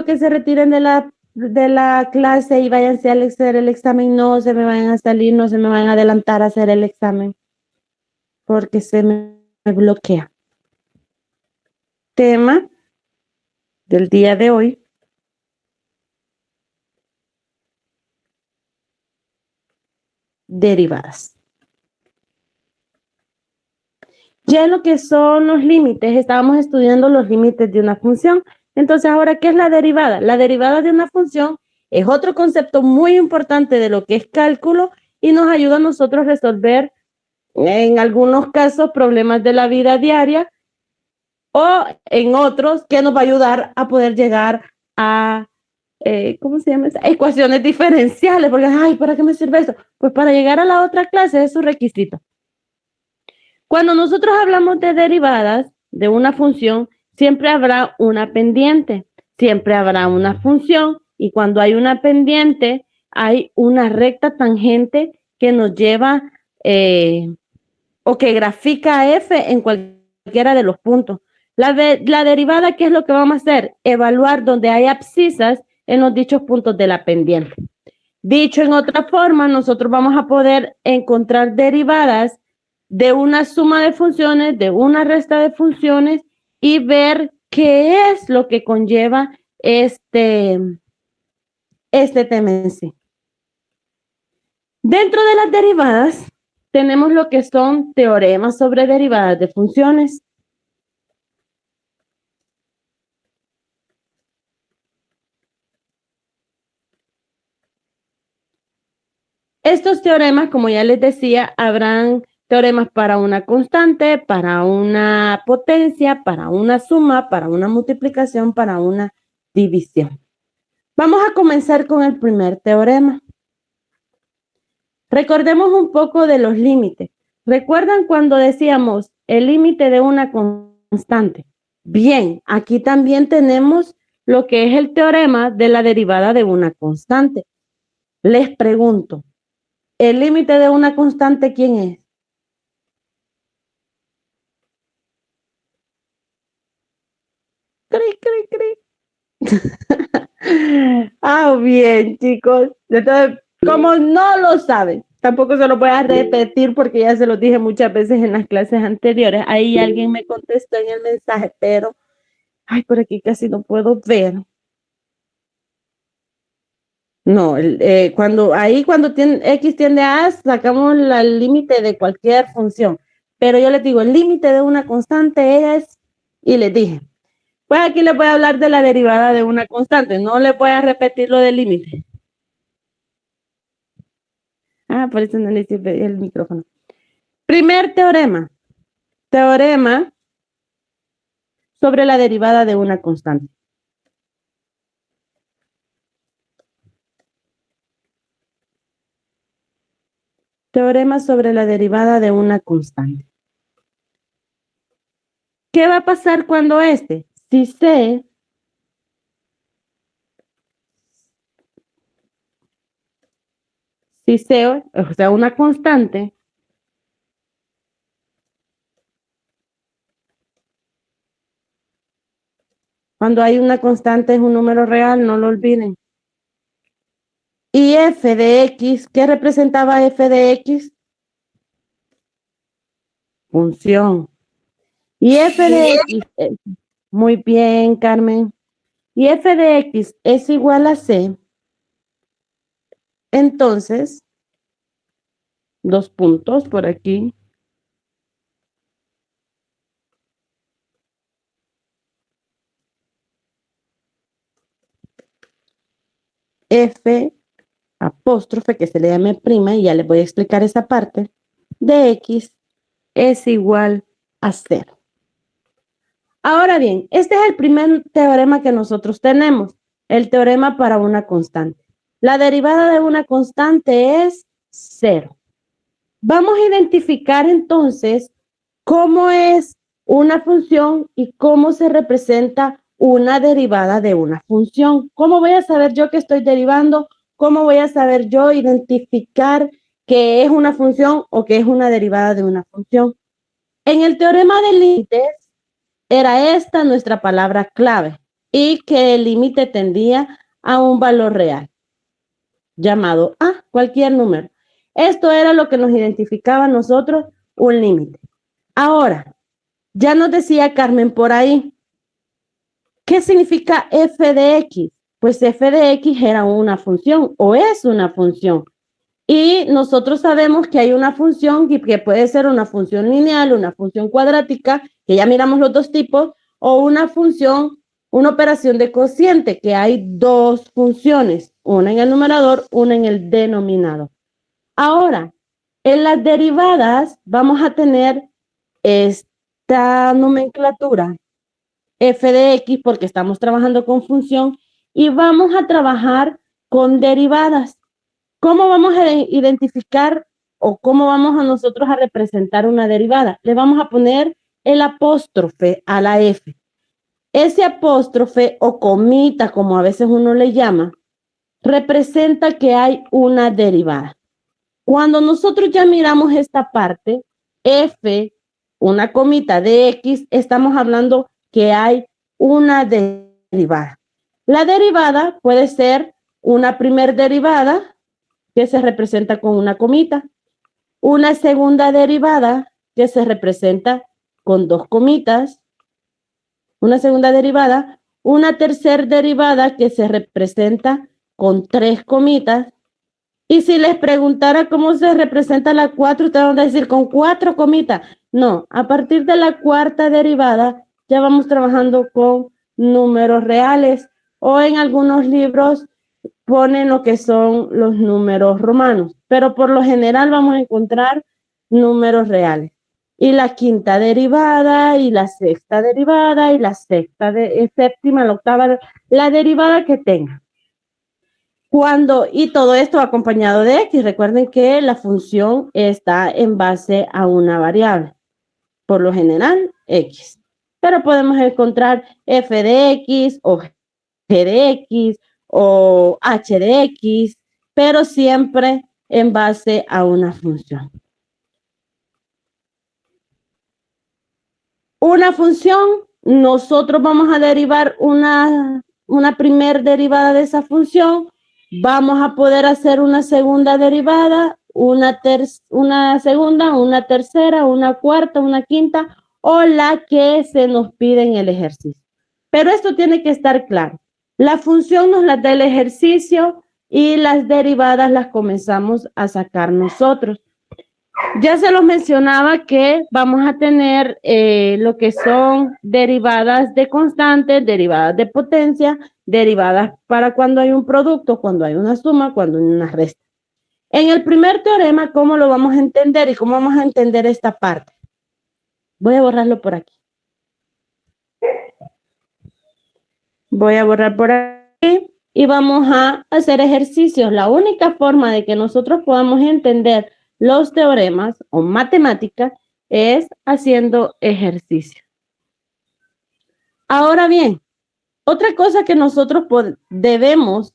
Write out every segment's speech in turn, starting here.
que se retiren de la clase y váyanse a hacer el examen. No se me vayan a salir, no se me vayan a adelantar a hacer el examen, porque se me bloquea. Tema del día de hoy: derivadas. Ya en lo que son los límites, estábamos estudiando los límites de una función. Entonces, ahora, ¿qué es la derivada? La derivada de una función es otro concepto muy importante de lo que es cálculo y nos ayuda a nosotros a resolver, en algunos casos, problemas de la vida diaria, o en otros que nos va a ayudar a poder llegar a, ¿cómo se llama? Ecuaciones diferenciales, porque, ay, ¿para qué me sirve eso? Pues para llegar a la otra clase es su requisito. Cuando nosotros hablamos de derivadas de una función, siempre habrá una pendiente, siempre habrá una función, y cuando hay una pendiente, hay una recta tangente que nos lleva o que grafica f en cualquiera de los puntos. La derivada, ¿qué es lo que vamos a hacer? Evaluar donde hay abscisas en los dichos puntos de la pendiente. Dicho en otra forma, nosotros vamos a poder encontrar derivadas de una suma de funciones, de una resta de funciones, y ver qué es lo que conlleva este tema en sí. Dentro de las derivadas tenemos lo que son teoremas sobre derivadas de funciones. Estos teoremas, como ya les decía, habrán teoremas para una constante, para una potencia, para una suma, para una multiplicación, para una división. Vamos a comenzar con el primer teorema. Recordemos un poco de los límites. ¿Recuerdan cuando decíamos el límite de una constante? Bien, aquí también tenemos lo que es el teorema de la derivada de una constante. Les pregunto, ¿el límite de una constante quién es? Cri, cri, cri. Ah, bien, chicos. Entonces, como no lo saben, tampoco se lo voy a repetir porque ya se lo dije muchas veces en las clases anteriores. Ahí alguien me contestó en el mensaje, pero, ay, por aquí casi no puedo ver. No, cuando x tiende a A, sacamos el límite de cualquier función. Pero yo les digo, el límite de una constante es, y les dije, pues aquí les voy a hablar de la derivada de una constante, no les voy a repetir lo del límite. Ah, por eso no le sirve el micrófono. Primer teorema. Teorema sobre la derivada de una constante. Teorema sobre la derivada de una constante. ¿Qué va a pasar cuando si C o sea, una constante, cuando hay una constante es un número real, no lo olviden. Y f de x, ¿qué representaba f de x? Función. Y f de x, muy bien, Carmen. Y f de x es igual a c. Entonces, dos puntos por aquí. F apóstrofe, que se le llame prima, y ya les voy a explicar esa parte, de x es igual a 0. Ahora bien, este es el primer teorema que nosotros tenemos, el teorema para una constante. La derivada de una constante es 0. Vamos a identificar entonces cómo es una función y cómo se representa una derivada de una función. ¿Cómo voy a saber yo que estoy derivando? ¿Cómo voy a saber yo identificar que es una función o que es una derivada de una función? En el teorema de límites era esta nuestra palabra clave. y que el límite tendía a un valor real, llamado A, cualquier número. Esto era lo que nos identificaba a nosotros un límite. Ahora, ya nos decía Carmen por ahí, ¿qué significa f de x? Pues f de x era una función o es una función. Y nosotros sabemos que hay una función que puede ser una función lineal, una función cuadrática, que ya miramos los dos tipos, o una función, una operación de cociente, que hay dos funciones, una en el numerador, una en el denominador. Ahora, en las derivadas vamos a tener esta nomenclatura f de x porque estamos trabajando con función y vamos a trabajar con derivadas. ¿Cómo vamos a identificar o cómo vamos a nosotros a representar una derivada? Le vamos a poner el apóstrofe a la f. Ese apóstrofe o comita, como a veces uno le llama, representa que hay una derivada. Cuando nosotros ya miramos esta parte, f, una comita de x, estamos hablando que hay una derivada. La derivada puede ser una primer derivada, que se representa con una comita, una segunda derivada, que se representa con dos comitas, una segunda derivada, una tercera derivada, que se representa con tres comitas. Y si les preguntara cómo se representa la 4, ustedes van a decir con cuatro comitas. No, a partir de la cuarta derivada ya vamos trabajando con números reales o en algunos libros ponen lo que son los números romanos, pero por lo general vamos a encontrar números reales. Y la quinta derivada, y la sexta derivada, y la séptima, la octava, la derivada que tenga. Y todo esto acompañado de x. Recuerden que la función está en base a una variable, por lo general x. Pero podemos encontrar f de x o g de x o h de x, pero siempre en base a una función. Una función, nosotros vamos a derivar una primer derivada de esa función, vamos a poder hacer una segunda derivada, una segunda, una tercera, una cuarta, una quinta o la que se nos pide en el ejercicio. Pero esto tiene que estar claro. La función nos la da el ejercicio y las derivadas las comenzamos a sacar nosotros. Ya se los mencionaba que vamos a tener lo que son derivadas de constantes, derivadas de potencia, derivadas para cuando hay un producto, cuando hay una suma, cuando hay una resta. En el primer teorema, ¿cómo lo vamos a entender y cómo vamos a entender esta parte? Voy a borrarlo por aquí. Voy a borrar por aquí y vamos a hacer ejercicios. La única forma de que nosotros podamos entender los teoremas o matemáticas es haciendo ejercicio. Ahora bien, otra cosa que nosotros debemos,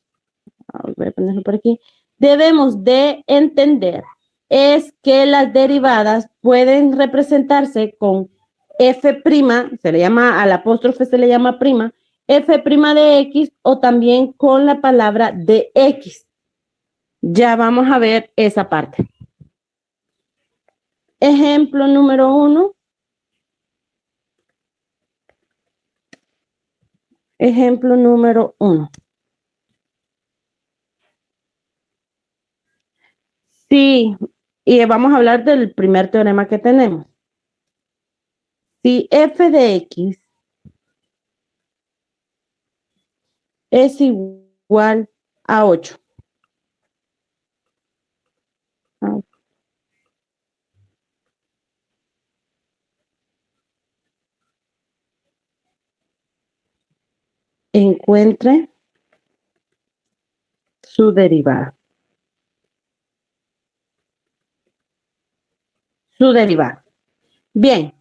voy a ponerlo por aquí, debemos de entender es que las derivadas pueden representarse con f', se le llama al apóstrofe, se le llama prima, f' de x o también con la palabra de x. Ya vamos a ver esa parte. Ejemplo número 1. Ejemplo número 1. Sí, y vamos a hablar del primer teorema que tenemos. Si f de x es igual a 8. Encuentre su derivada. Su derivada. Bien,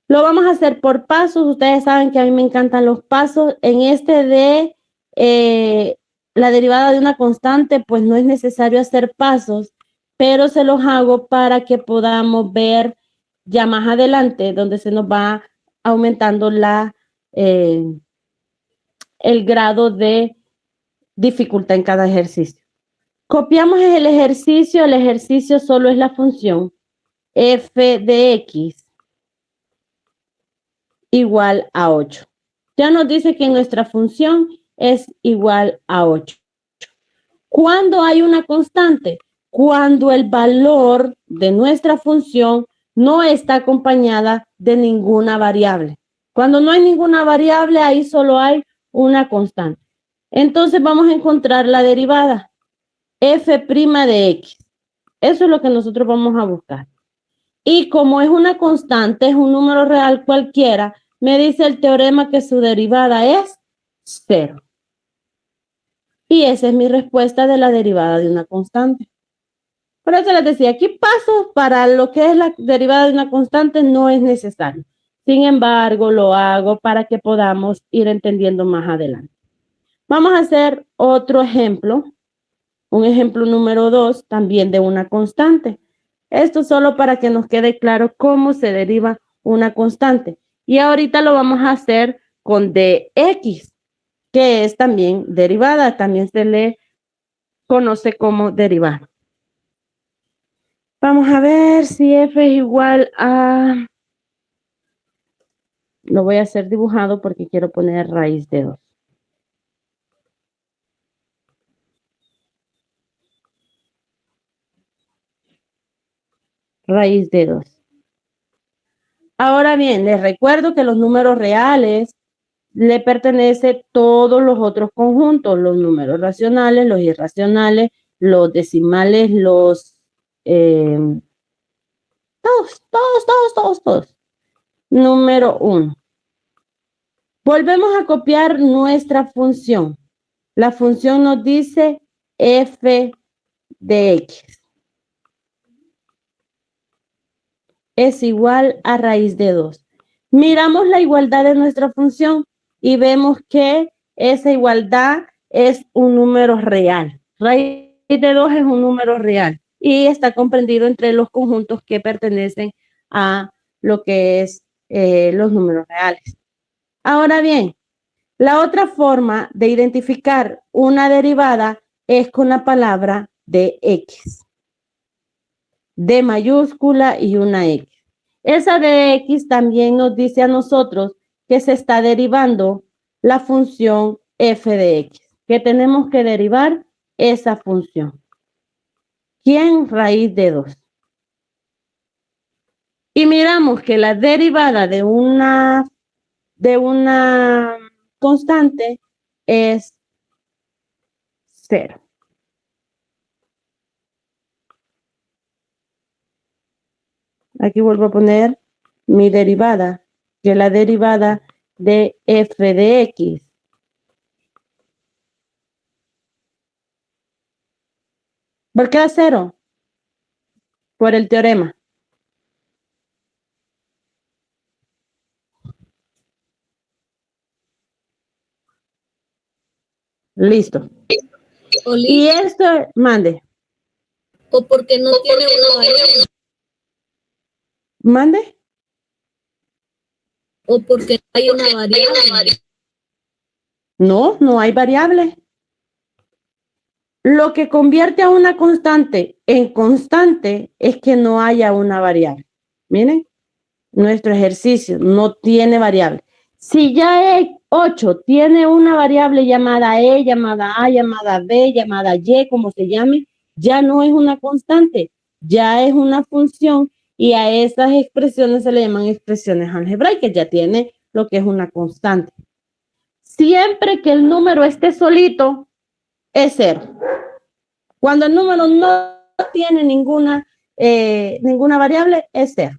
lo vamos a hacer por pasos. Ustedes saben que a mí me encantan los pasos. En este de la derivada de una constante, pues no es necesario hacer pasos, pero se los hago para que podamos ver ya más adelante, donde se nos va aumentando el grado de dificultad en cada ejercicio. Copiamos el ejercicio solo es la función f de x igual a 8. Ya nos dice que nuestra función es igual a 8. ¿Cuándo hay una constante? Cuando el valor de nuestra función no está acompañada de ninguna variable. Cuando no hay ninguna variable, ahí solo hay una constante. Entonces vamos a encontrar la derivada f' de x. Eso es lo que nosotros vamos a buscar. Y como es una constante, es un número real cualquiera, me dice el teorema que su derivada es 0. Y esa es mi respuesta de la derivada de una constante. Por eso les decía, aquí pasos para lo que es la derivada de una constante no es necesario. Sin embargo, lo hago para que podamos ir entendiendo más adelante. Vamos a hacer otro ejemplo, un ejemplo número 2, también de una constante. Esto solo para que nos quede claro cómo se deriva una constante. Y ahorita lo vamos a hacer con dx, que es también derivada, también se le conoce como derivada. Vamos a ver si f es igual a... Lo voy a hacer dibujado porque quiero poner raíz de 2. Raíz de 2. Ahora bien, les recuerdo que los números reales le pertenecen todos los otros conjuntos, los números racionales, los irracionales, los decimales, los... todos. Número 1. Volvemos a copiar nuestra función. La función nos dice f de x es igual a raíz de 2. Miramos la igualdad de nuestra función y vemos que esa igualdad es un número real. Raíz de 2 es un número real y está comprendido entre los conjuntos que pertenecen a lo que es los números reales. Ahora bien, la otra forma de identificar una derivada es con la palabra de x. D mayúscula y una x. Esa de x también nos dice a nosotros que se está derivando la función f de x, que tenemos que derivar esa función. ¿Quién? Raíz de 2. Y miramos que la derivada de una constante es 0. Aquí vuelvo a poner mi derivada, que es la derivada de f de x. ¿Por qué da 0? Por el teorema. Listo. Y esto, mande. O porque no tiene una variable. ¿Mande? O porque no hay una variable. No, no hay variable. Lo que convierte a una constante en constante es que no haya una variable. Miren, nuestro ejercicio no tiene variable. Si ya 8 tiene una variable llamada E, llamada A, llamada B, llamada Y, como se llame, ya no es una constante, ya es una función y a esas expresiones se le llaman expresiones algebraicas, ya tiene lo que es una constante. Siempre que el número esté solito, es 0. Cuando el número no tiene ninguna variable, es 0.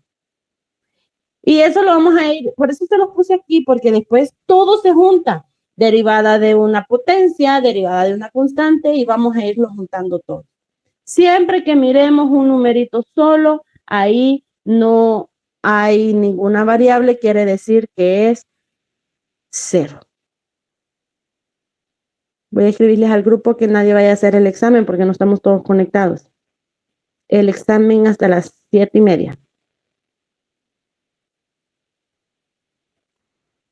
Y eso lo vamos a ir, por eso se los puse aquí, porque después todo se junta. Derivada de una potencia, derivada de una constante, y vamos a irlo juntando todo. Siempre que miremos un numerito solo, ahí no hay ninguna variable, quiere decir que es 0. Voy a escribirles al grupo que nadie vaya a hacer el examen porque no estamos todos conectados. El examen hasta las 7:30.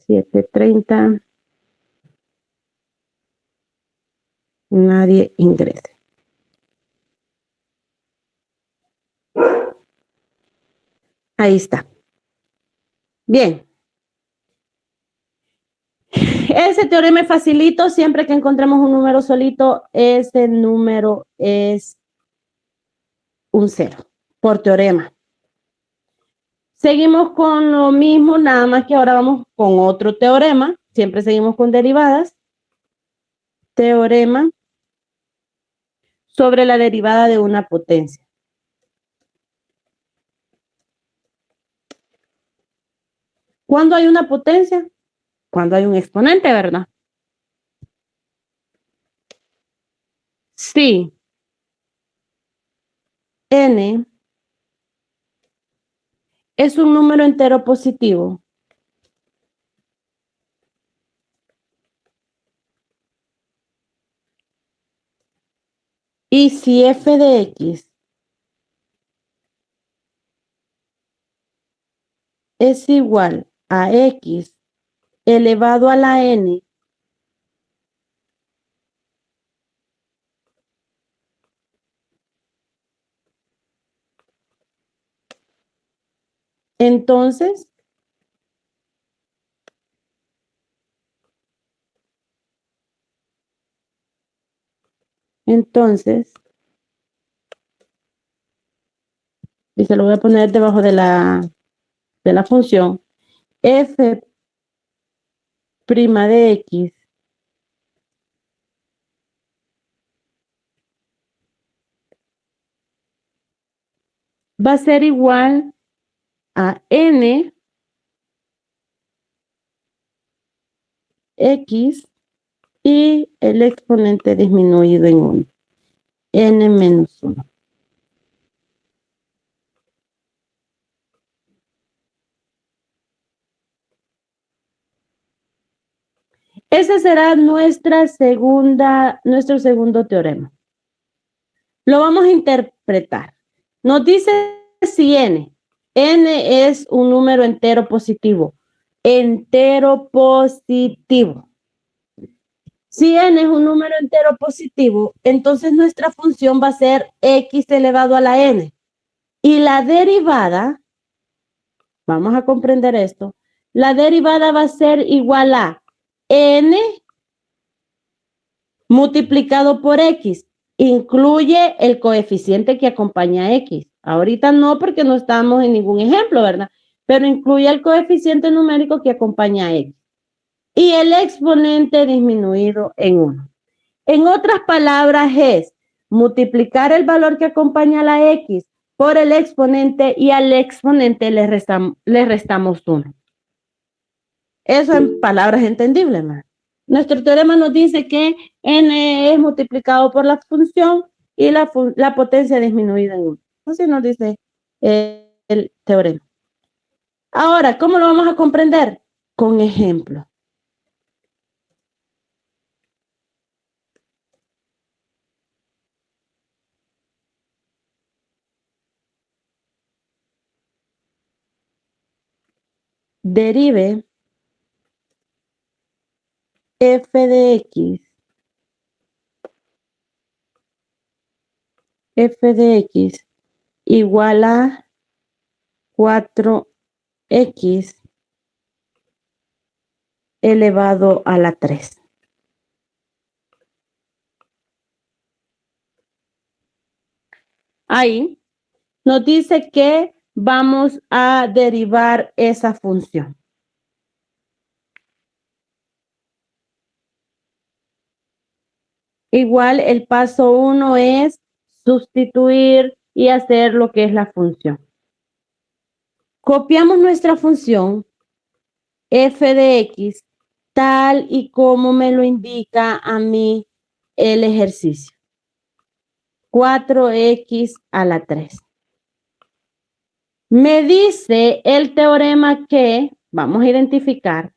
7:30. Nadie ingrese. Ahí está. Bien. Ese teorema es facilito. Siempre que encontremos un número solito, ese número es un 0 por teorema. Seguimos con lo mismo, nada más que ahora vamos con otro teorema. Siempre seguimos con derivadas. Teorema sobre la derivada de una potencia. ¿Cuándo hay una potencia? Cuando hay un exponente, ¿verdad? Sí. N es un número entero positivo. Y si f de x es igual a x elevado a la n, entonces y se lo voy a poner debajo de la función, f' de x va a ser igual a n x y el exponente disminuido en 1, n menos 1. Ese será nuestro segundo teorema. Lo vamos a interpretar. Nos dice si n es un número entero positivo. Entero positivo. Si n es un número entero positivo, entonces nuestra función va a ser x elevado a la n. Y la derivada, vamos a comprender esto, la derivada va a ser igual a n multiplicado por x. Incluye el coeficiente que acompaña a x. Ahorita no, porque no estamos en ningún ejemplo, ¿verdad? Pero incluye el coeficiente numérico que acompaña a x. Y el exponente disminuido en 1. En otras palabras, es multiplicar el valor que acompaña a la x por el exponente y al exponente le restamos 1. Eso en palabras entendibles, ¿no? Nuestro teorema nos dice que n es multiplicado por la función y la potencia disminuida en 1. Así nos dice el teorema. Ahora, ¿cómo lo vamos a comprender? Con ejemplo. Derive f de x igual a 4x elevado a la 3. Ahí nos dice que vamos a derivar esa función. Igual el paso 1 es sustituir y hacer lo que es la función. Copiamos nuestra función f de x tal y como me lo indica a mí el ejercicio. 4x a la 3. Me dice el teorema que, vamos a identificar,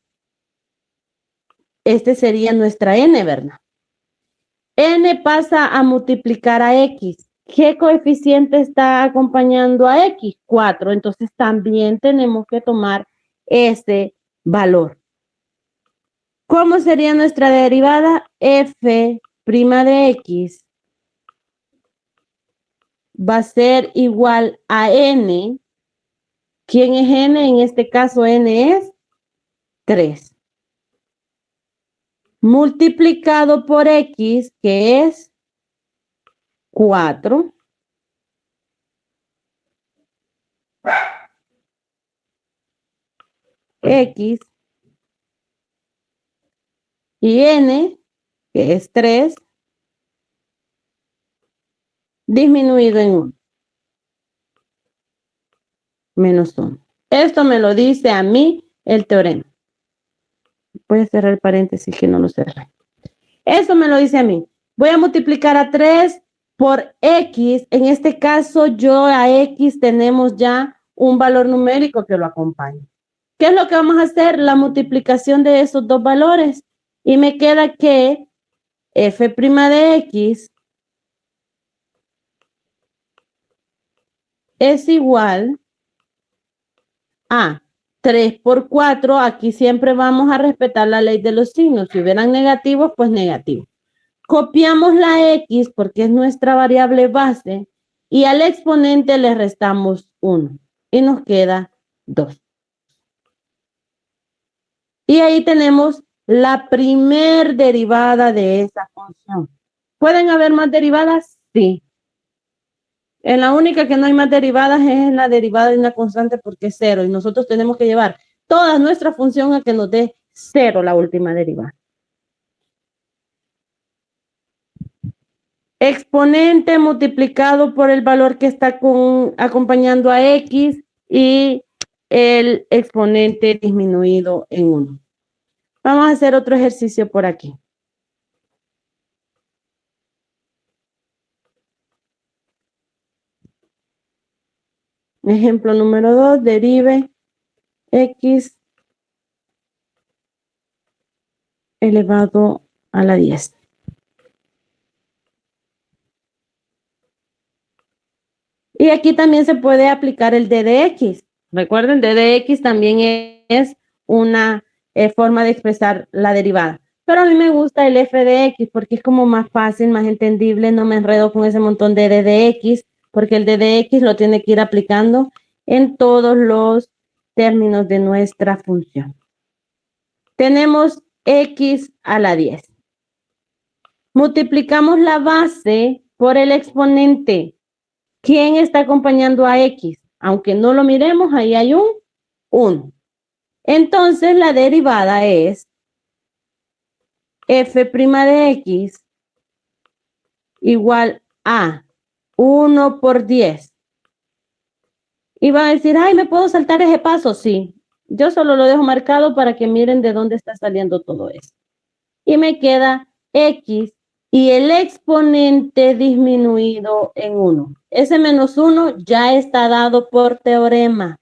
este sería nuestra n, ¿verdad? N pasa a multiplicar a x. ¿Qué coeficiente está acompañando a x? 4. Entonces también tenemos que tomar ese valor. ¿Cómo sería nuestra derivada? F' de x va a ser igual a n. ¿Quién es n? En este caso n es 3. Multiplicado por x, que es 4. X y n, que es 3, disminuido en 1. Menos 1. Esto me lo dice a mí el teorema. Voy a cerrar el paréntesis que no lo cerré. Eso me lo dice a mí. Voy a multiplicar a 3 por x. En este caso, yo a x tenemos ya un valor numérico que lo acompaña. ¿Qué es lo que vamos a hacer? La multiplicación de esos dos valores. Y me queda que f' de x es igual a 3 por 4. Aquí siempre vamos a respetar la ley de los signos. Si hubieran negativos, pues negativo. Copiamos la x porque es nuestra variable base y al exponente le restamos 1 y nos queda 2. Y ahí tenemos la primer derivada de esa función. ¿Pueden haber más derivadas? Sí. En la única que no hay más derivadas es en la derivada de una constante porque es 0 y nosotros tenemos que llevar toda nuestra función a que nos dé 0 la última derivada. Exponente multiplicado por el valor que está acompañando a x y el exponente disminuido en 1. Vamos a hacer otro ejercicio por aquí. Ejemplo número 2, derive x elevado a la 10. Y aquí también se puede aplicar el d de x. Recuerden, d de x también es una forma de expresar la derivada. Pero a mí me gusta el f de x porque es como más fácil, más entendible. No me enredo con ese montón de d de x porque el d de x lo tiene que ir aplicando en todos los términos de nuestra función. Tenemos x a la 10. Multiplicamos la base por el exponente. ¿Quién está acompañando a x? Aunque no lo miremos, ahí hay un 1. Entonces la derivada es f' de x igual a 1 por 10. Y va a decir, ay, ¿me puedo saltar ese paso? Sí. Yo solo lo dejo marcado para que miren de dónde está saliendo todo eso. Y me queda x y el exponente disminuido en 1. Ese menos 1 ya está dado por teorema.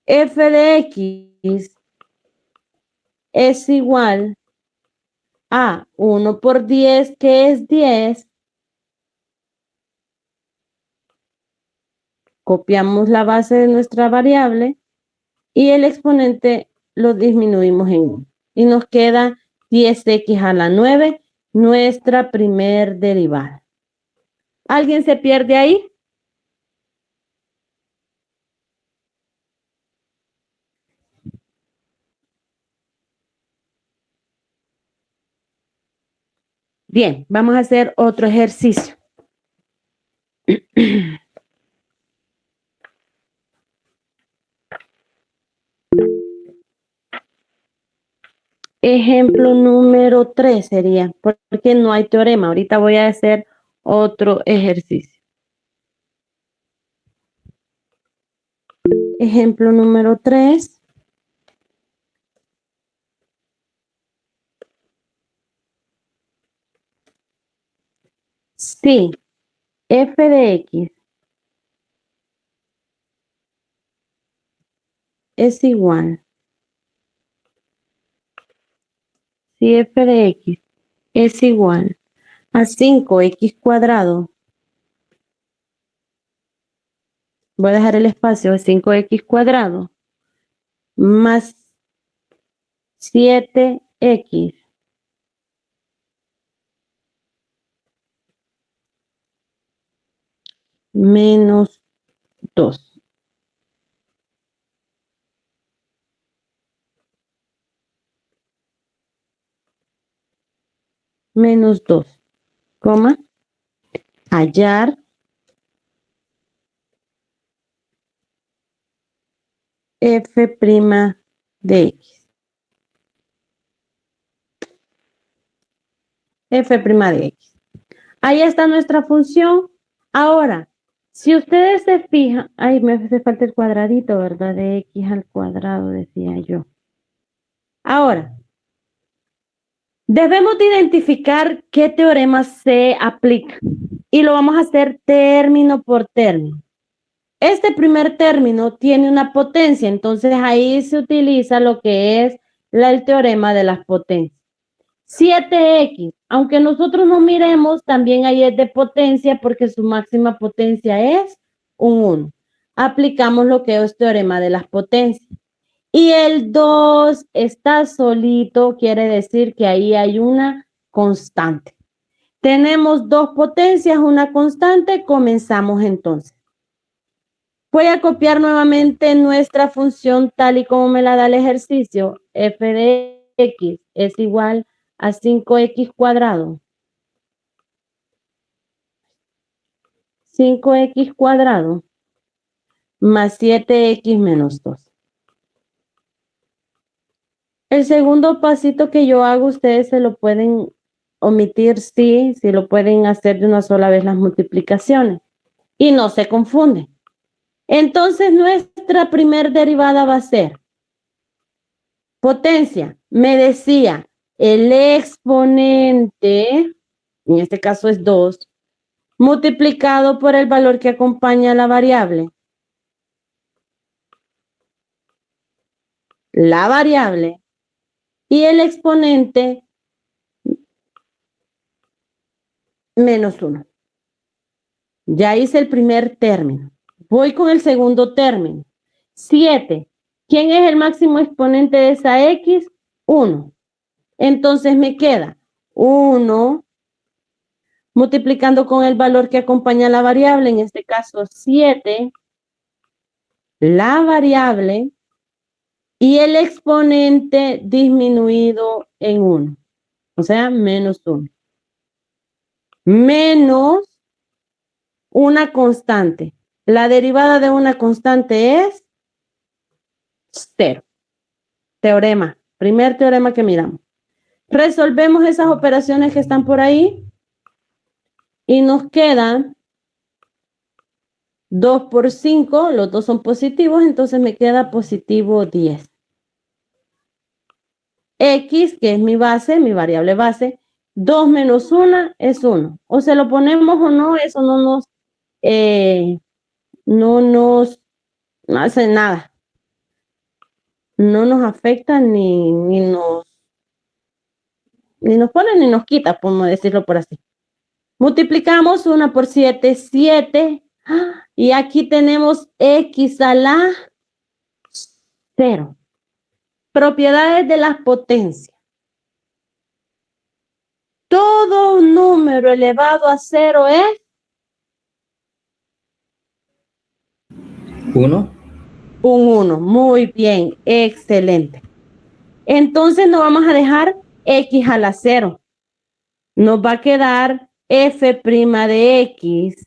F de x es igual a 1 por 10, que es 10. Copiamos la base de nuestra variable y el exponente lo disminuimos en 1. Y nos queda 10x a la 9, nuestra primer derivada. ¿Alguien se pierde ahí? Bien, vamos a hacer otro ejercicio. Ejemplo número 3 sería, porque no hay teorema. Ahorita voy a hacer otro ejercicio. Ejemplo número 3. Si f de x es igual. Si f de x es igual a 5x cuadrado, voy a dejar el espacio de 5x cuadrado más 7x menos 2. Menos 2, coma, hallar f' de x. F' de x. Ahí está nuestra función. Ahora, si ustedes se fijan, ay, me hace falta el cuadradito, ¿verdad? De x al cuadrado, decía yo. Ahora, debemos de identificar qué teorema se aplica y lo vamos a hacer término por término. Este primer término tiene una potencia, entonces ahí se utiliza lo que es el teorema de las potencias. 7x, aunque nosotros no miremos, también ahí es de potencia porque su máxima potencia es un 1. Aplicamos lo que es teorema de las potencias. Y el 2 está solito, quiere decir que ahí hay una constante. Tenemos dos potencias, una constante, comenzamos entonces. Voy a copiar nuevamente nuestra función tal y como me la da el ejercicio. F de x es igual a 5x cuadrado. 5x cuadrado más 7x menos 2. El segundo pasito que yo hago, ustedes se lo pueden omitir, sí, si lo pueden hacer de una sola vez las multiplicaciones. Y no se confunden. Entonces, nuestra primer derivada va a ser potencia. Me decía, el exponente, en este caso es 2, multiplicado por el valor que acompaña a la variable. La variable y el exponente menos 1. Ya hice el primer término. Voy con el segundo término. 7. ¿Quién es el máximo exponente de esa x? 1. Entonces me queda 1 multiplicando con el valor que acompaña a la variable, en este caso 7, la variable y el exponente disminuido en 1, o sea, menos 1. Menos una constante. La derivada de una constante es 0. Teorema, primer teorema que miramos. Resolvemos esas operaciones que están por ahí y nos quedan 2 por 5, los dos son positivos, entonces me queda positivo 10. X, que es mi base, mi variable base, 2 menos 1 es 1. O se lo ponemos o no, eso no nos hace nada. No nos afecta ni nos pone ni nos quita, podemos decirlo por así. Multiplicamos 1 por 7, 7. Y aquí tenemos x a la 0. Propiedades de las potencias. Todo número elevado a 0 es 1. Un 1. Muy bien, excelente. Entonces nos vamos a dejar x a la 0. Nos va a quedar f' de x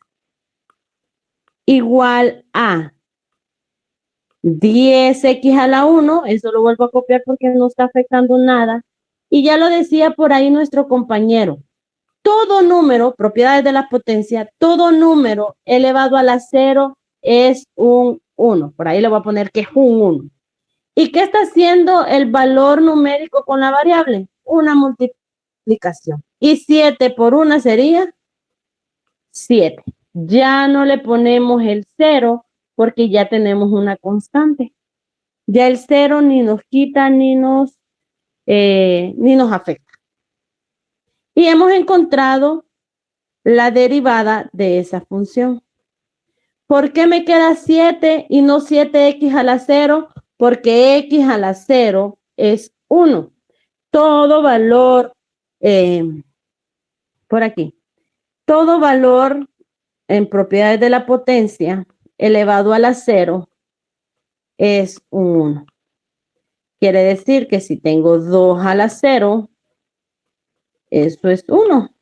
igual a 10x a la 1. Eso lo vuelvo a copiar porque no está afectando nada. Y ya lo decía por ahí nuestro compañero. Todo número, propiedades de la potencia, todo número elevado a la 0 es un 1. Por ahí le voy a poner que es un 1. ¿Y qué está haciendo el valor numérico con la variable? Una multiplicación. Y 7 por 1 sería 7. Ya no le ponemos el 0 porque ya tenemos una constante. Ya el 0 ni nos quita ni nos afecta. Y hemos encontrado la derivada de esa función. ¿Por qué me queda 7 y no 7x a la 0? Porque x a la 0 es 1. Todo valor, por aquí, todo valor en propiedades de la potencia elevado a la 0 es un 1. Quiere decir que si tengo 2 a la 0, eso es 1.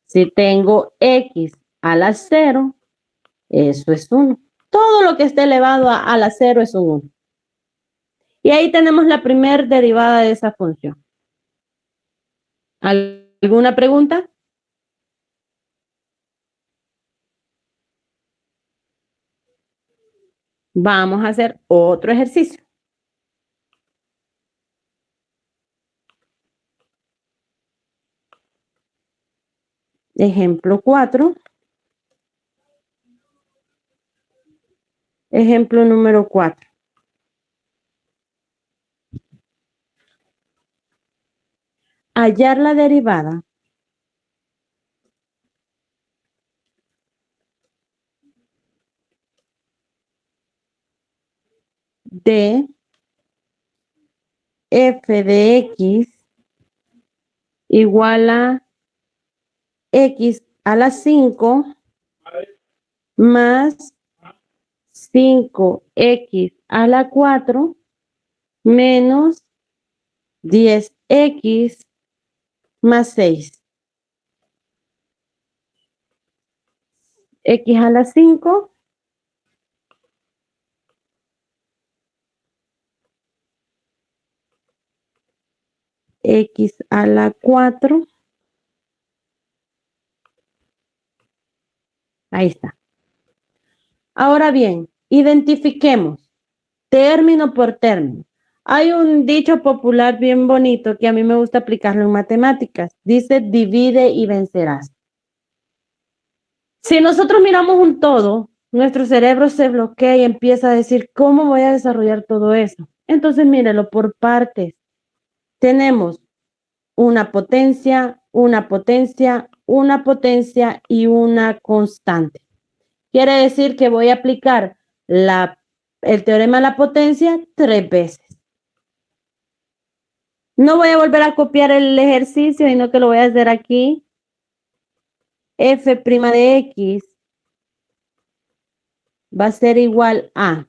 Si tengo x a la 0, eso es 1. Todo lo que esté elevado a la 0 es un 1. Y ahí tenemos la primera derivada de esa función. ¿Alguna pregunta? Vamos a hacer otro ejercicio. Ejemplo 4. Ejemplo número 4. Hallar la derivada de f de x igual a x a la 5 más 5x a la 4 menos 10x más 6. X a la 5 x a la 4. Ahí está. Ahora bien, identifiquemos término por término. Hay un dicho popular bien bonito que a mí me gusta aplicarlo en matemáticas. Dice, divide y vencerás. Si nosotros miramos un todo, nuestro cerebro se bloquea y empieza a decir, ¿cómo voy a desarrollar todo eso? Entonces, mírelo por partes. Tenemos una potencia, una potencia, una potencia y una constante. Quiere decir que voy a aplicar el teorema de la potencia 3 veces. No voy a volver a copiar el ejercicio, sino que lo voy a hacer aquí. F' de x va a ser igual a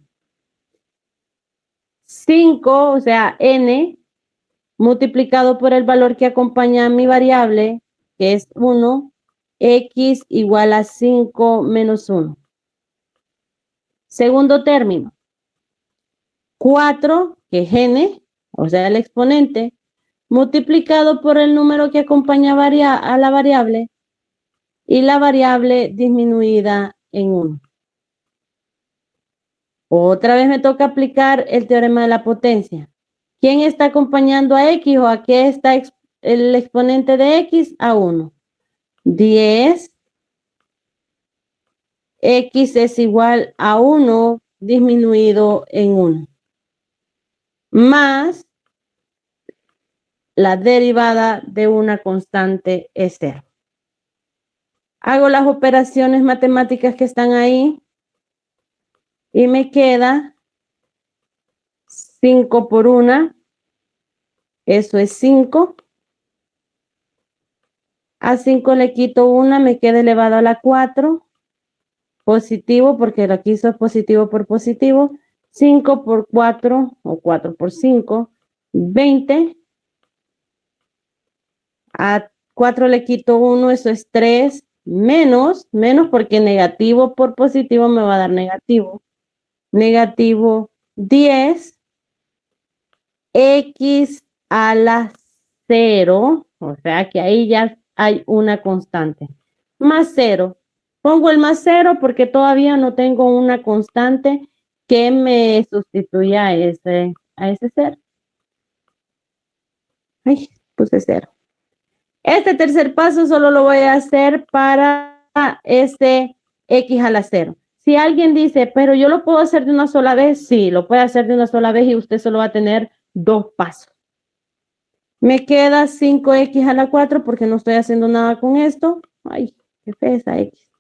5, o sea, n, multiplicado por el valor que acompaña a mi variable, que es 1, x igual a 5 menos 1. Segundo término, 4, que es n, o sea, el exponente, multiplicado por el número que acompaña a la variable y la variable disminuida en 1. Otra vez me toca aplicar el teorema de la potencia. ¿Quién está acompañando a x o a qué está el exponente de x? A 1. 10. X es igual a 1 disminuido en 1. Más la derivada de una constante es 0. Hago las operaciones matemáticas que están ahí y me queda 5 por 1. Eso es 5. A 5 le quito 1, me queda elevado a la 4. Positivo, porque aquí es positivo por positivo. 5 por 4, o 4 por 5, 20. A 4 le quito 1, eso es 3. Menos porque negativo por positivo me va a dar negativo. Negativo 10. X a la 0, o sea que ahí ya hay una constante. Más 0. Pongo el más 0 porque todavía no tengo una constante que me sustituya a ese 0. Ay, puse 0. Este tercer paso solo lo voy a hacer para este x a la 0. Si alguien dice, pero yo lo puedo hacer de una sola vez, sí, lo puede hacer de una sola vez y usted solo va a tener 2 pasos. Me queda 5x a la 4 porque no estoy haciendo nada con esto. Ay, qué fea esa x.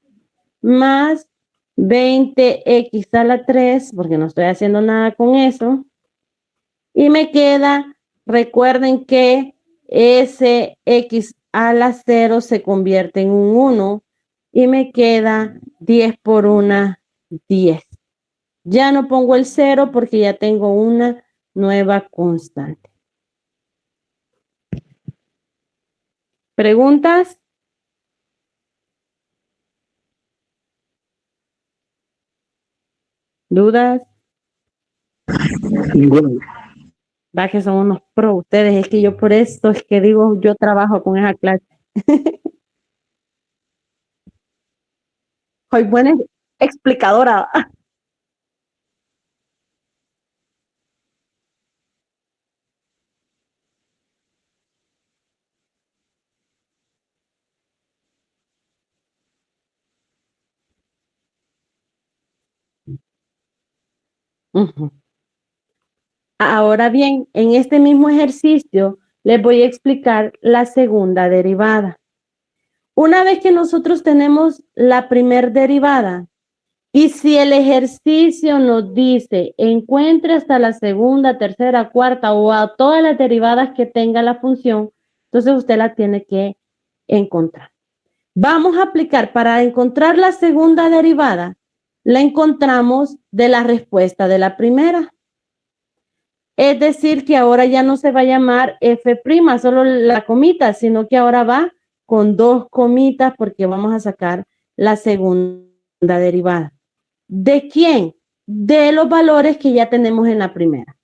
Más 20x a la 3 porque no estoy haciendo nada con eso. Y me queda, recuerden que ese x a la 0 se convierte en un 1 y me queda 10 por 1, 10. Ya no pongo el 0 porque ya tengo una nueva constante. ¿Preguntas? ¿Dudas? Ninguno. Va que son unos pro ustedes, es que yo por esto es que digo, yo trabajo con esa clase. Soy buena explicadora. Ujú. Ahora bien, en este mismo ejercicio les voy a explicar la segunda derivada. Una vez que nosotros tenemos la primer derivada, y si el ejercicio nos dice encuentre hasta la segunda, tercera, cuarta o a todas las derivadas que tenga la función, entonces usted la tiene que encontrar. Vamos a aplicar para encontrar la segunda derivada, la encontramos de la respuesta de la primera. Es decir, que ahora ya no se va a llamar F', solo la comita, sino que ahora va con 2 comitas porque vamos a sacar la segunda derivada. ¿De quién? De los valores que ya tenemos en la primera.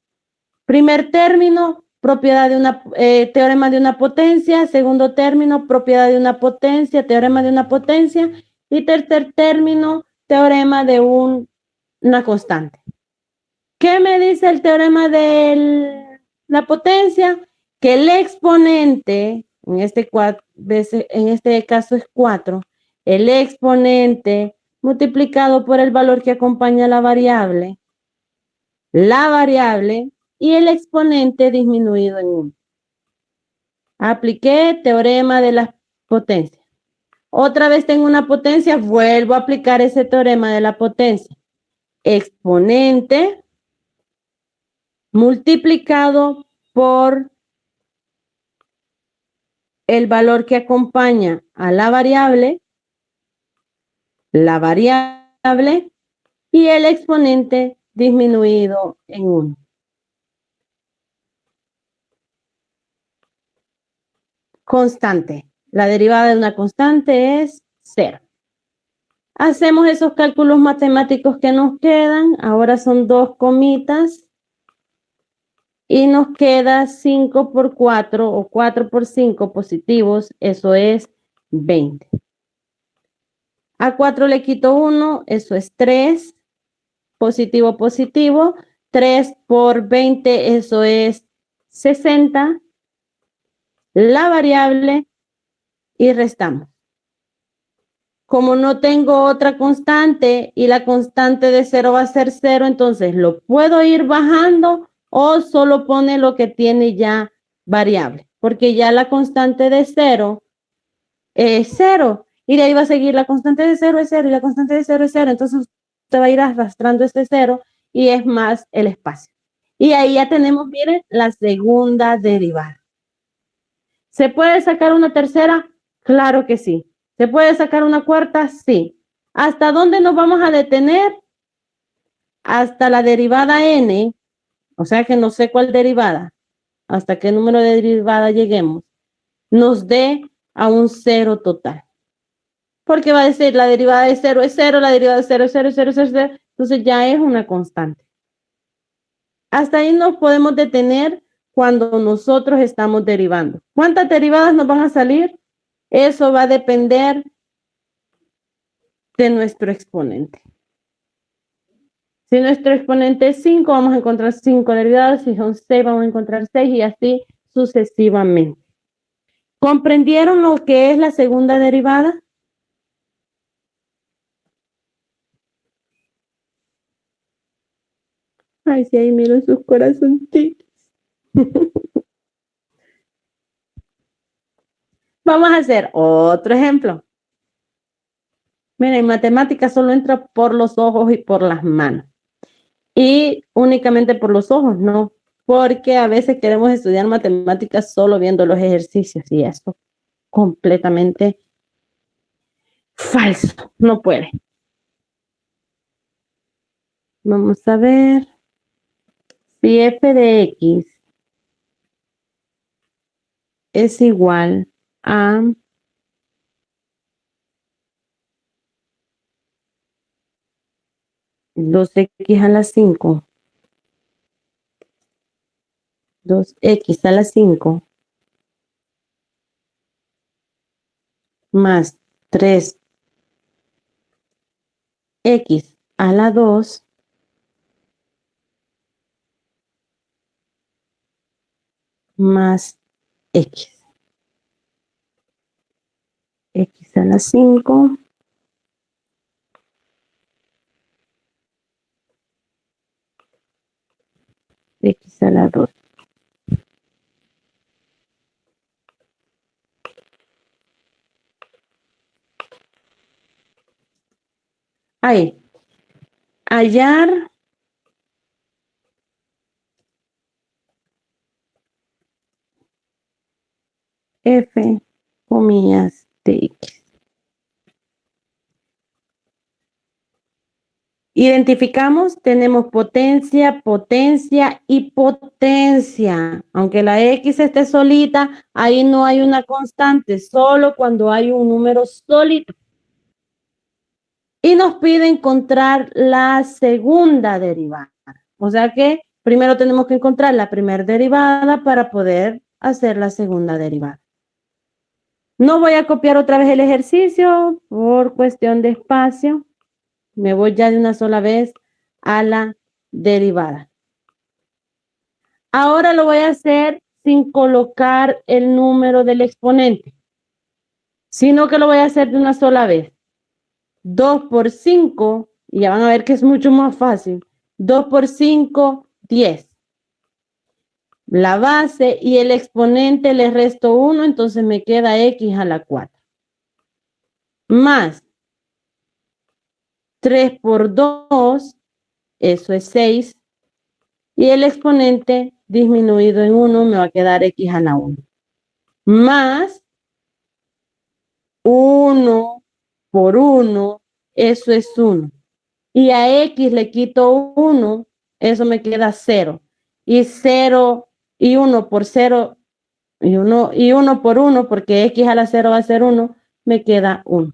Primer término, propiedad de una, teorema de una potencia. Segundo término, propiedad de una potencia, teorema de una potencia. Y tercer término, teorema de una constante. ¿Qué me dice el teorema de la potencia? Que el exponente, en este caso es 4, el exponente multiplicado por el valor que acompaña la variable y el exponente disminuido en 1. Apliqué teorema de la potencia. Otra vez tengo una potencia, vuelvo a aplicar ese teorema de la potencia. Exponente multiplicado por el valor que acompaña a la variable y el exponente disminuido en 1. Constante. La derivada de una constante es 0. Hacemos esos cálculos matemáticos que nos quedan. Ahora son 2 comitas. Y nos queda 5 por 4 o 4 por 5 positivos. Eso es 20. A 4 le quito 1. Eso es 3. Positivo, positivo. 3 por 20. Eso es 60. La variable y restamos. Como no tengo otra constante y la constante de 0 va a ser 0, entonces lo puedo ir bajando o solo pone lo que tiene ya variable, porque ya la constante de 0 es 0 y de ahí va a seguir la constante de 0 es 0 y la constante de 0 es 0, entonces usted va a ir arrastrando este 0 y es más el espacio. Y ahí ya tenemos, miren, la segunda derivada. ¿Se puede sacar una tercera? Claro que sí. ¿Se puede sacar una cuarta? Sí. ¿Hasta dónde nos vamos a detener? Hasta la derivada n, o sea que no sé cuál derivada, hasta qué número de derivada lleguemos, nos dé a un 0 total. Porque va a decir la derivada de 0 es 0, la derivada de 0 es 0, 0, 0, 0, entonces ya es una constante. Hasta ahí nos podemos detener cuando nosotros estamos derivando. ¿Cuántas derivadas nos van a salir? Eso va a depender de nuestro exponente. Si nuestro exponente es 5, vamos a encontrar 5 derivadas. Si son 6, vamos a encontrar 6 y así sucesivamente. ¿Comprendieron lo que es la segunda derivada? Ay, sí, ahí miro sus corazoncitos. Vamos a hacer otro ejemplo. Miren, matemáticas solo entra por los ojos y por las manos. Y únicamente por los ojos, no. Porque a veces queremos estudiar matemáticas solo viendo los ejercicios y eso completamente Falso, no puede. Vamos a ver si f de x es igual a 2x a la 5. 2x a la 5 más 3x a la 2 más x. X a la 5 x a la 2. Ahí. Hallar f, comillas, de x. Identificamos, tenemos potencia, potencia y potencia. Aunque la x esté solita, ahí no hay una constante, solo cuando hay un número sólido. Y nos pide encontrar la segunda derivada. O sea que primero tenemos que encontrar la primera derivada para poder hacer la segunda derivada. No voy a copiar otra vez el ejercicio por cuestión de espacio. Me voy ya de una sola vez a la derivada. Ahora lo voy a hacer sin colocar el número del exponente, sino que lo voy a hacer de una sola vez. 2 por 5, y ya van a ver que es mucho más fácil. 2 por 5, 10. La base y el exponente le resto 1, entonces me queda x a la 4. Más 3 por 2, eso es 6. Y el exponente disminuido en 1 me va a quedar x a la 1. Más 1 por 1, eso es 1. Y a x le quito 1, eso me queda 0. Y 0 y 1 por 0, y 1 por 1, porque x a la 0 va a ser 1, me queda 1.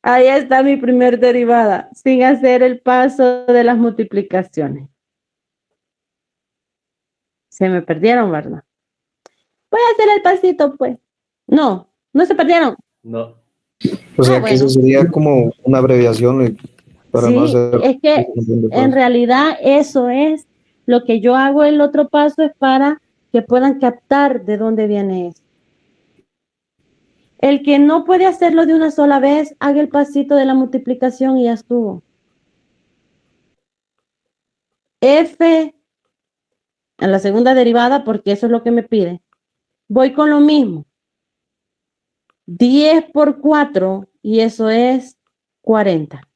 Ahí está mi primer derivada, sin hacer el paso de las multiplicaciones. Se me perdieron, ¿verdad? Voy a hacer el pasito, pues. No, no se perdieron. No. O sea que eso sería como una abreviación para no Sí, hacer. es que en realidad eso es lo que yo hago. El otro paso es para que puedan captar de dónde viene eso. El que no puede hacerlo de una sola vez, haga el pasito de la multiplicación y ya estuvo. F en la segunda derivada, porque eso es lo que me pide. Voy con lo mismo. 10 por 4 y eso es 40.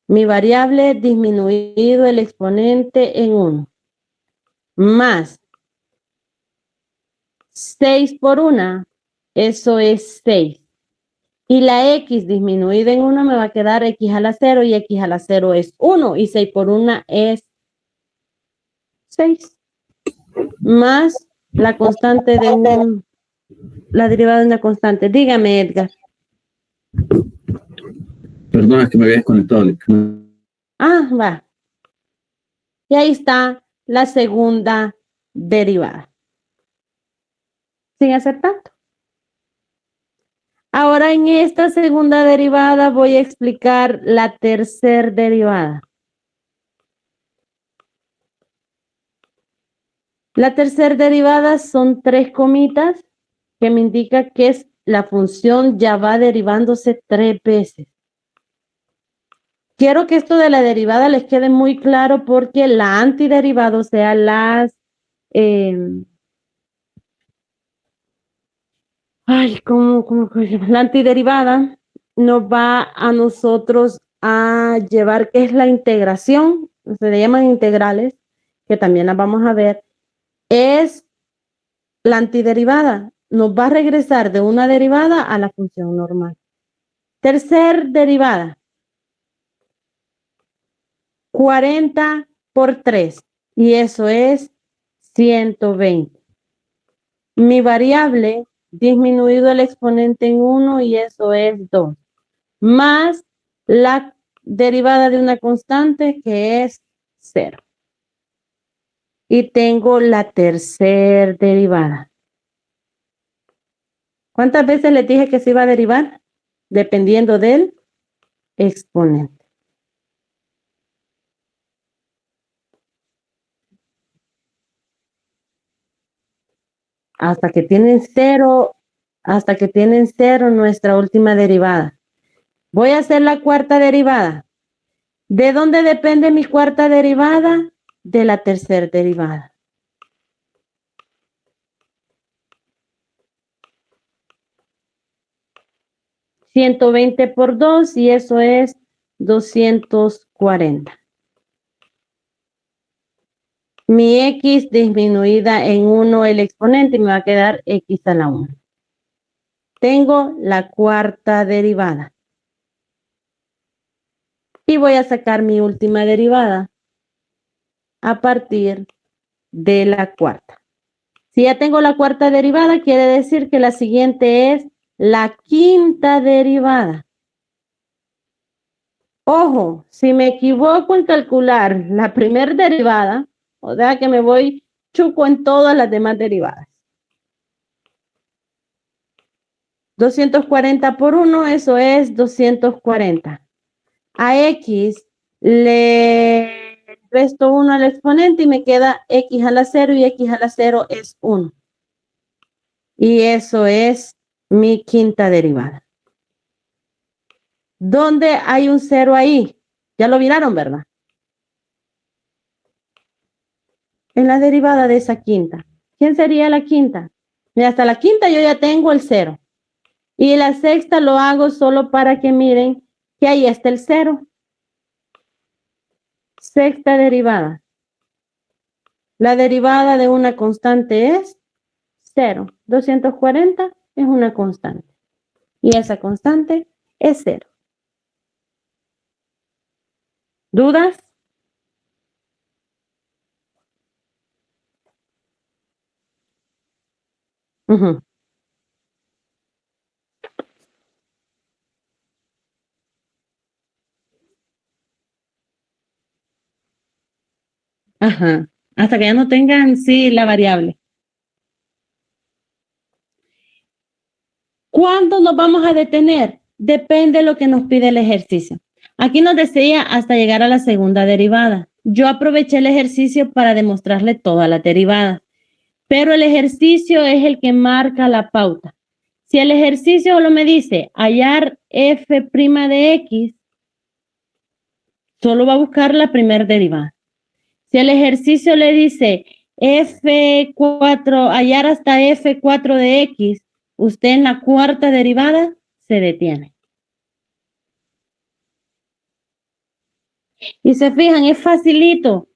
Mi variable disminuido el exponente en 1. Más 6 por 1, eso es 6. Y la x disminuida en 1 me va a quedar x a la 0 y x a la 0 es 1 y 6 por 1 es 6. Más la constante de la derivada de una constante. Dígame, Edgar. Perdón, es que me había desconectado. Ah, va. Y ahí está la segunda derivada. Sin hacer tanto. Ahora en esta segunda derivada voy a explicar la tercera derivada. La tercera derivada son 3 comitas que me indica que es la función ya va derivándose 3 veces. Quiero que esto de la derivada les quede muy claro porque la antiderivada, o sea, la antiderivada nos va a nosotros a llevar, que es la integración, se le llaman integrales, que también las vamos a ver, es la antiderivada. nos va a regresar de una derivada a la función normal. Tercer derivada. 40 por 3. Y eso es 120. Mi variable disminuido el exponente en 1 y eso es 2. Más la derivada de una constante que es 0. Y tengo la tercera derivada. ¿Cuántas veces les dije que se iba a derivar? Dependiendo del exponente. Hasta que tienen 0, nuestra última derivada. Voy a hacer la cuarta derivada. ¿De dónde depende mi cuarta derivada? De la tercera derivada. $120 por 2 y eso es 240. Mi x disminuida en 1 el exponente me va a quedar x a la 1. Tengo la cuarta derivada. Y voy a sacar mi última derivada a partir de la cuarta. Si ya tengo la cuarta derivada, quiere decir que la siguiente es la quinta derivada. Ojo, si me equivoco en calcular la primera derivada, o sea que me voy chuco en todas las demás derivadas. 240 por 1, eso es 240. A x le resto 1 al exponente y me queda x a la 0 y x a la 0 es 1. Y eso es mi quinta derivada. ¿Dónde hay un 0 ahí? Ya lo miraron, ¿verdad? En la derivada de esa quinta. ¿Quién sería la quinta? Mira, hasta la quinta yo ya tengo el 0. Y la sexta lo hago solo para que miren que ahí está el 0. Sexta derivada. La derivada de una constante es 0. 240 es una constante. Y esa constante es 0. ¿Dudas? Uh-huh. Ajá. Hasta que ya no tengan, sí, la variable. ¿Cuándo nos vamos a detener? Depende de lo que nos pide el ejercicio. Aquí nos decía hasta llegar a la segunda derivada. Yo aproveché el ejercicio para demostrarle todas las derivadas, pero el ejercicio es el que marca la pauta. Si el ejercicio solo me dice hallar f' de x, solo va a buscar la primera derivada. Si el ejercicio le dice f4, hallar hasta f4 de x, usted en la cuarta derivada se detiene. Y se fijan, es facilito.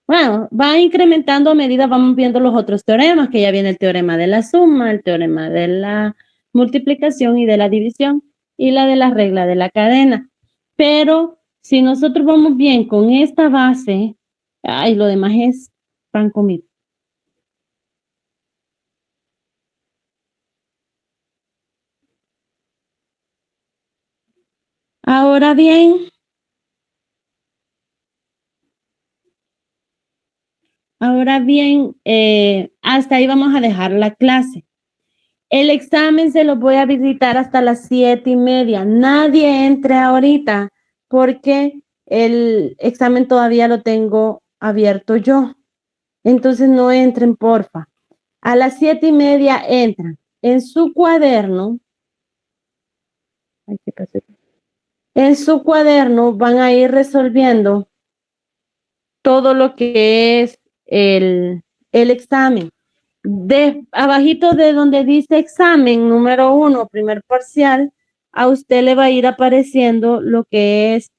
Bueno, va incrementando a medida vamos viendo los otros teoremas, que ya viene el teorema de la suma, el teorema de la multiplicación y de la división, y la de la regla de la cadena. Pero si nosotros vamos bien con esta base, ay, lo demás es pan comido. Ahora bien, hasta ahí vamos a dejar la clase. El examen se lo voy a visitar hasta las 7:30. Nadie entre ahorita porque el examen todavía lo tengo abierto yo. Entonces no entren, porfa. A las 7:30 entran. En su cuaderno, van a ir resolviendo todo lo que es el examen. Abajito de donde dice examen número 1, primer parcial, a usted le va a ir apareciendo lo que es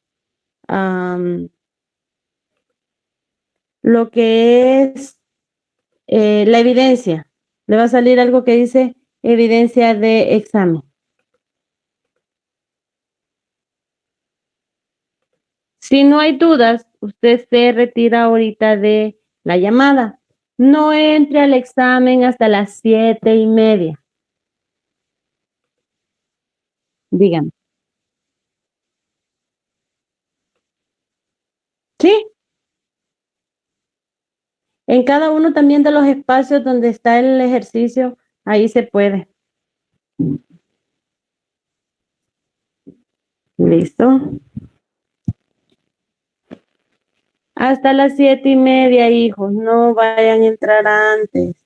la evidencia. Le va a salir algo que dice evidencia de examen. Si no hay dudas, usted se retira ahorita de la llamada. No entre al examen hasta las 7:30. Dígame. ¿Sí? En cada uno también de los espacios donde está el ejercicio, ahí se puede. ¿Listo? Hasta las 7:30, hijos. No vayan a entrar antes.